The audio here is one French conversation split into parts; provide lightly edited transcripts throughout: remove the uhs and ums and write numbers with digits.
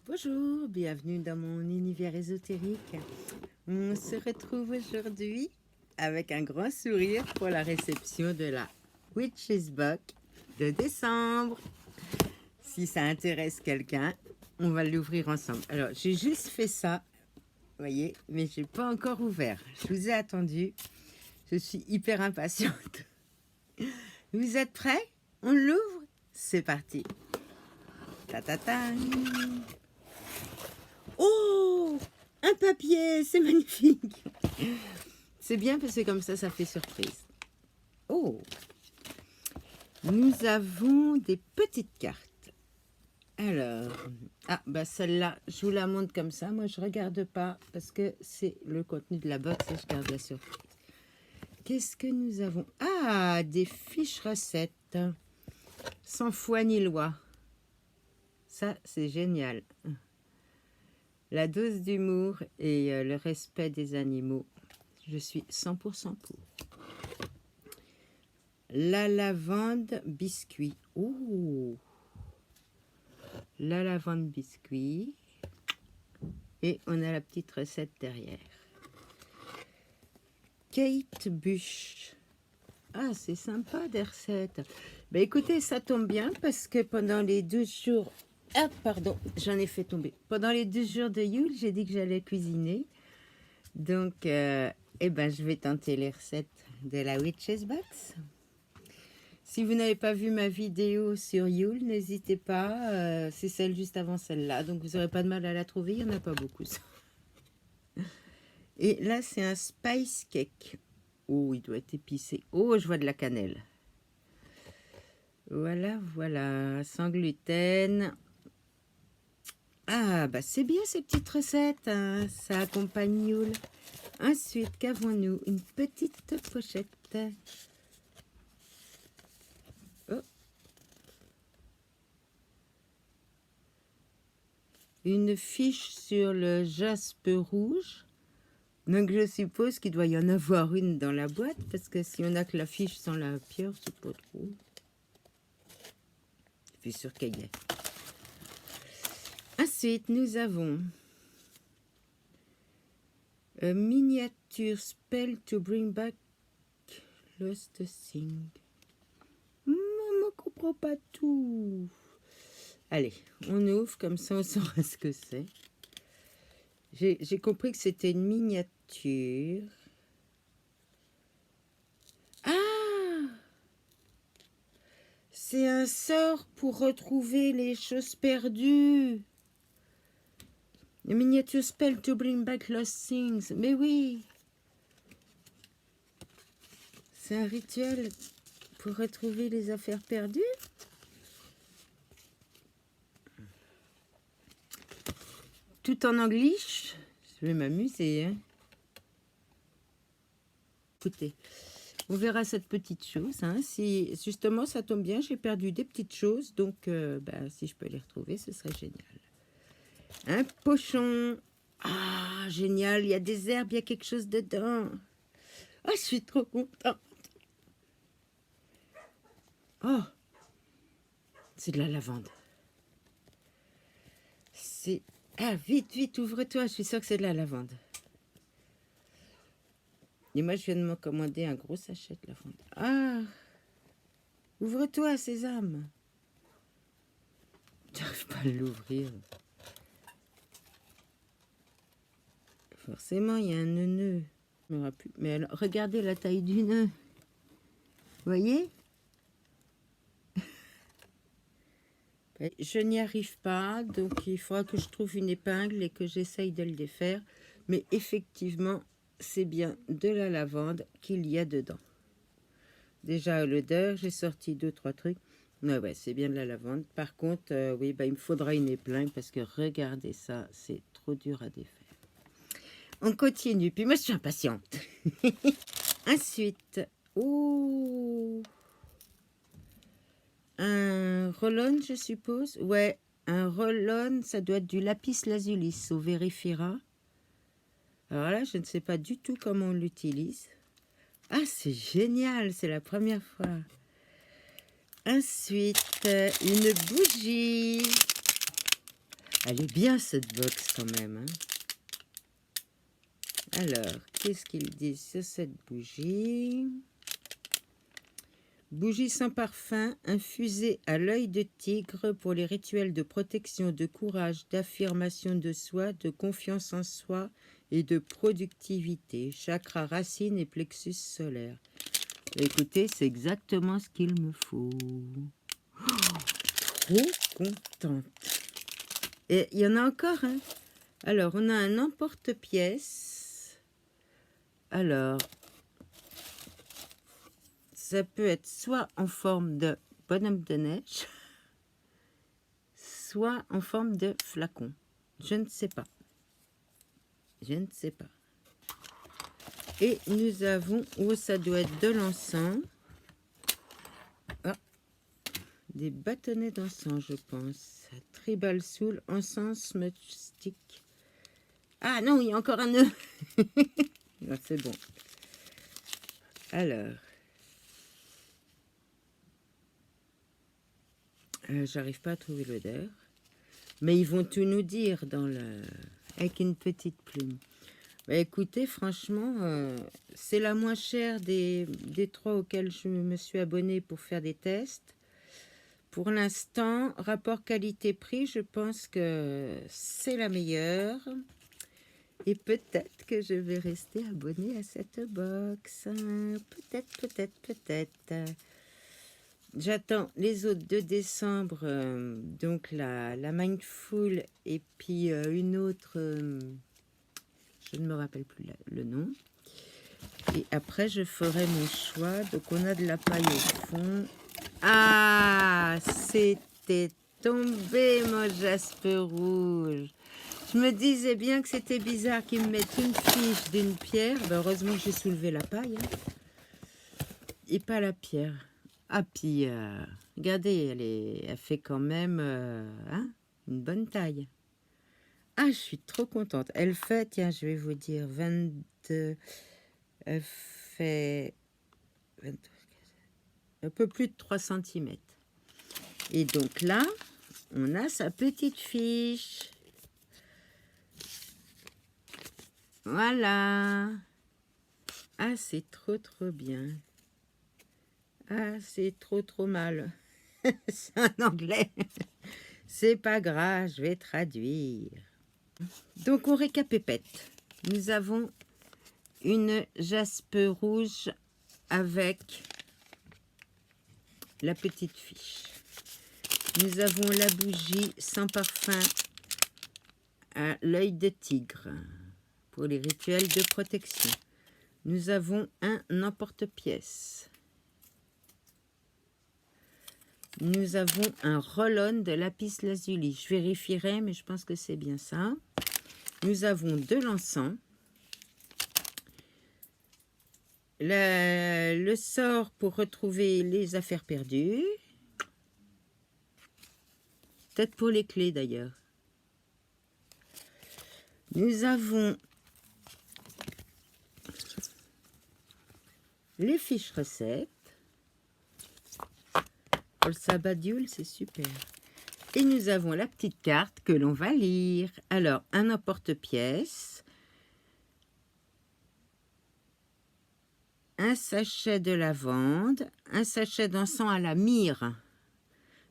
Bonjour, bienvenue dans mon univers ésotérique. On se retrouve aujourd'hui avec un grand sourire pour la réception de la Witch's Box de décembre. Si ça intéresse quelqu'un, on va l'ouvrir ensemble. Alors, j'ai juste fait ça, vous voyez, mais je n'ai pas encore ouvert. Je vous ai attendu. Je suis hyper impatiente. Vous êtes prêts? On l'ouvre? C'est parti. Ta-ta-ta. Oh, un papier, c'est magnifique. C'est bien parce que comme ça fait surprise. Oh, nous avons des petites cartes. Alors, celle-là, je vous la montre comme ça. Moi, je regarde pas parce que c'est le contenu de la box et je garde la surprise. Qu'est-ce que nous avons? Ah, des fiches recettes. Sans foi ni loi. Ça, c'est génial. La dose d'humour et le respect des animaux. Je suis 100% pour. La lavande biscuit. Oh, la lavande biscuit. Et on a la petite recette derrière. Kate Bush. Ah, c'est sympa des recettes. Ben écoutez, ça tombe bien parce que pendant les 12 jours... Ah, pardon, j'en ai fait tomber. Pendant les 12 jours de Yule, j'ai dit que j'allais cuisiner. Donc, je vais tenter les recettes de la Witch's Box. Si vous n'avez pas vu ma vidéo sur Yule, n'hésitez pas. C'est celle juste avant celle-là. Donc, vous n'aurez pas de mal à la trouver. Il n'y en a pas beaucoup, ça. Et là, c'est un spice cake. Oh, il doit être épicé. Oh, je vois de la cannelle. Voilà, voilà. Sans gluten. Ah, bah c'est bien ces petites recettes. Hein. Ça accompagne Yule. Ensuite, qu'avons-nous? Une petite pochette. Oh. Une fiche sur le jaspe rouge. Donc, je suppose qu'il doit y en avoir une dans la boîte, parce que si on a que la fiche sans la pierre, c'est pas trop. Je suis sûre qu'il y a. Ensuite, nous avons a miniature spell to bring back lost thing. Je ne comprends pas tout. Allez, on ouvre, comme ça on saura ce que c'est. J'ai compris que c'était une miniature. Ah! C'est un sort pour retrouver les choses perdues. A miniature spell to bring back lost things. Mais oui! C'est un rituel pour retrouver les affaires perdues. Tout en anglais. Je vais m'amuser. Hein. Écoutez, on verra cette petite chose. Hein. Si justement ça tombe bien, j'ai perdu des petites choses. Donc, si je peux les retrouver, ce serait génial. Un pochon. Ah, génial. Il y a des herbes, il y a quelque chose dedans. Ah, je suis trop contente. Oh, c'est de la lavande. C'est... Ah, vite, vite, ouvre-toi. Je suis sûre que c'est de la lavande. Et moi, je viens de me commander un gros sachet de lavande. Ah, ouvre-toi, sésame. J'arrive pas à l'ouvrir. Forcément, il y a un nœud. Mais alors, regardez la taille du nœud. Vous voyez? Je n'y arrive pas, donc il faudra que je trouve une épingle et que j'essaye de le défaire. Mais effectivement, c'est bien de la lavande qu'il y a dedans. Déjà, à l'odeur, j'ai sorti 2-3 trucs. Ouais, c'est bien de la lavande. Par contre, il me faudra une épingle parce que regardez ça, c'est trop dur à défaire. On continue, puis moi je suis impatiente. Ensuite, un roll-on, je suppose. Ouais, un roll-on, ça doit être du lapis lazuli, on vérifiera. Alors là, je ne sais pas du tout comment on l'utilise. Ah, c'est génial, c'est la première fois. Ensuite, une bougie. Elle est bien cette box quand même. Hein. Alors, qu'est-ce qu'ils disent sur cette bougie? Bougie sans parfum, infusée à l'œil de tigre pour les rituels de protection, de courage, d'affirmation de soi, de confiance en soi et de productivité. Chakra racine et plexus solaire. Écoutez, c'est exactement ce qu'il me faut. Trop contente. Et il y en a encore, hein. Alors, on a un emporte-pièce. Alors, ça peut être soit en forme de bonhomme de neige, soit en forme de flacon. Je ne sais pas. Je ne sais pas. Et nous avons, ça doit être de l'encens. Ah, des bâtonnets d'encens, je pense. Tribal Soul, encens, smudge stick. Ah non, il y a encore un nœud. C'est bon. Alors. J'arrive pas à trouver l'odeur. Mais ils vont tout nous dire avec une petite plume. Bah, écoutez, franchement, c'est la moins chère des 3 auxquels je me suis abonnée pour faire des tests. Pour l'instant, rapport qualité-prix, je pense que c'est la meilleure. Et peut-être que je vais rester abonnée à cette box. Peut-être. J'attends les autres de décembre, donc la Mindful et puis une autre, je ne me rappelle plus le nom. Et après, je ferai mon choix. Donc, on a de la paille au fond. Ah, c'était tombé, mon jasper rouge. Je me disais bien que c'était bizarre qu'ils me mettent une fiche d'une pierre. Ben, heureusement que j'ai soulevé la paille. Hein. Et pas la pierre. Ah, puis, regardez, elle fait quand même hein, une bonne taille. Ah, je suis trop contente. Elle fait, tiens, je vais vous dire, 22... Elle fait 22, un peu plus de 3 cm. Et donc là, on a sa petite fiche. Voilà. Ah, c'est trop bien. Ah, c'est trop mal. C'est un anglais. C'est pas grave, je vais traduire. Donc, on récapépète. Nous avons une jaspe rouge avec la petite fiche. Nous avons la bougie sans parfum à l'œil de tigre pour les rituels de protection. Nous avons un emporte-pièce. Nous avons un roll-on de lapis lazuli. Je vérifierai, mais je pense que c'est bien ça. Nous avons de l'encens. Le sort pour retrouver les affaires perdues. Peut-être pour les clés d'ailleurs. Nous avons les fiches recettes. Pour le sabadiul, c'est super. Et nous avons la petite carte que l'on va lire. Alors, un emporte-pièce. Un sachet de lavande. Un sachet d'encens à la myrrhe.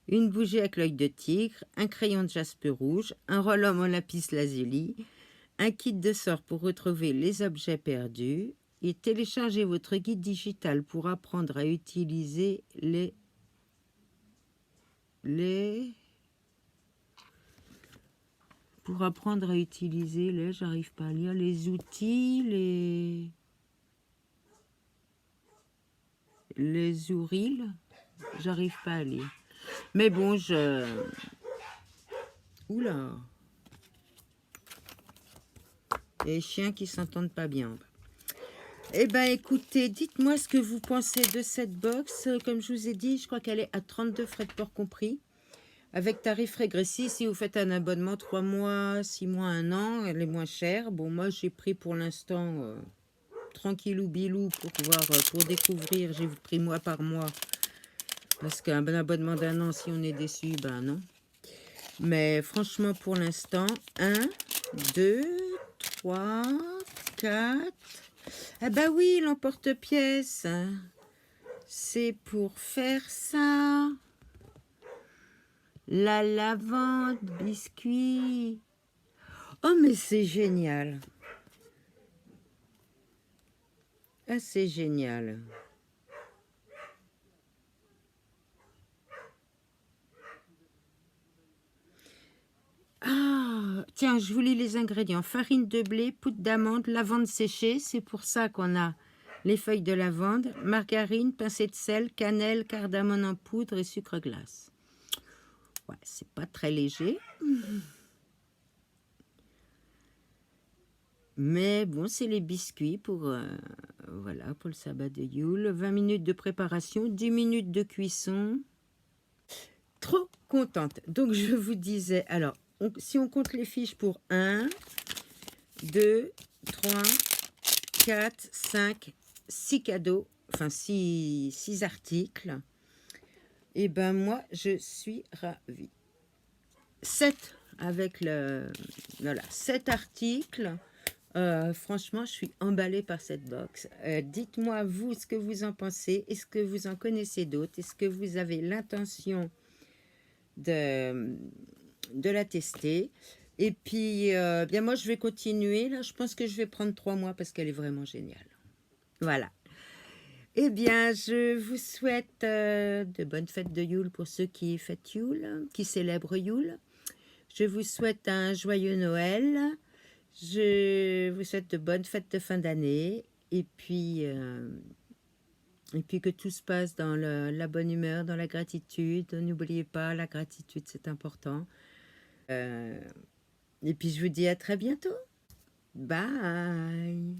Une bougie avec l'œil de tigre. Un crayon de jaspe rouge. Un roll-on au lapis lazuli. Un kit de sort pour retrouver les objets perdus. Et téléchargez votre guide digital pour apprendre à utiliser j'arrive pas à lire, les outils, les ourils, j'arrive pas à lire. Mais bon, oula, les chiens qui s'entendent pas bien. Eh ben, écoutez, dites-moi ce que vous pensez de cette box. Comme je vous ai dit, je crois qu'elle est à 32 frais de port compris. Avec tarif régressif, si vous faites un abonnement 3 mois, 6 mois, 1 an, elle est moins chère. Bon, moi, j'ai pris pour l'instant tranquillou bilou pour découvrir. J'ai pris mois par mois. Parce qu'un bon abonnement d'1 an, si on est déçu, ben non. Mais franchement, pour l'instant, 1, 2, 3, 4. Ah bah oui, l'emporte-pièce. C'est pour faire ça. La lavande biscuit. Oh, mais c'est génial. Ah, c'est génial. Ah, tiens, je vous lis les ingrédients. Farine de blé, poudre d'amande, lavande séchée. C'est pour ça qu'on a les feuilles de lavande, margarine, pincée de sel, cannelle, cardamome en poudre et sucre glace. Ouais, c'est pas très léger. Mais bon, c'est les biscuits pour, voilà, pour le sabbat de Yule. 20 minutes de préparation, 10 minutes de cuisson. Trop contente. Donc, je vous disais, alors, si on compte les fiches pour 1, 2, 3, 4, 5, 6 cadeaux, enfin 6 articles, et ben moi, je suis ravie. 7 avec le... Voilà, 7 articles. Franchement, je suis emballée par cette box. Dites-moi, vous, ce que vous en pensez. Est-ce que vous en connaissez d'autres? Est-ce que vous avez l'intention de la tester? Et puis, bien moi, je vais continuer. Là, je pense que je vais prendre 3 mois parce qu'elle est vraiment géniale. Voilà. Eh bien, je vous souhaite de bonnes fêtes de Yule pour ceux qui fêtent Yule, qui célèbrent Yule. Je vous souhaite un joyeux Noël. Je vous souhaite de bonnes fêtes de fin d'année. Et puis que tout se passe dans la bonne humeur, dans la gratitude. N'oubliez pas, la gratitude, c'est important. Et puis, je vous dis à très bientôt. Bye!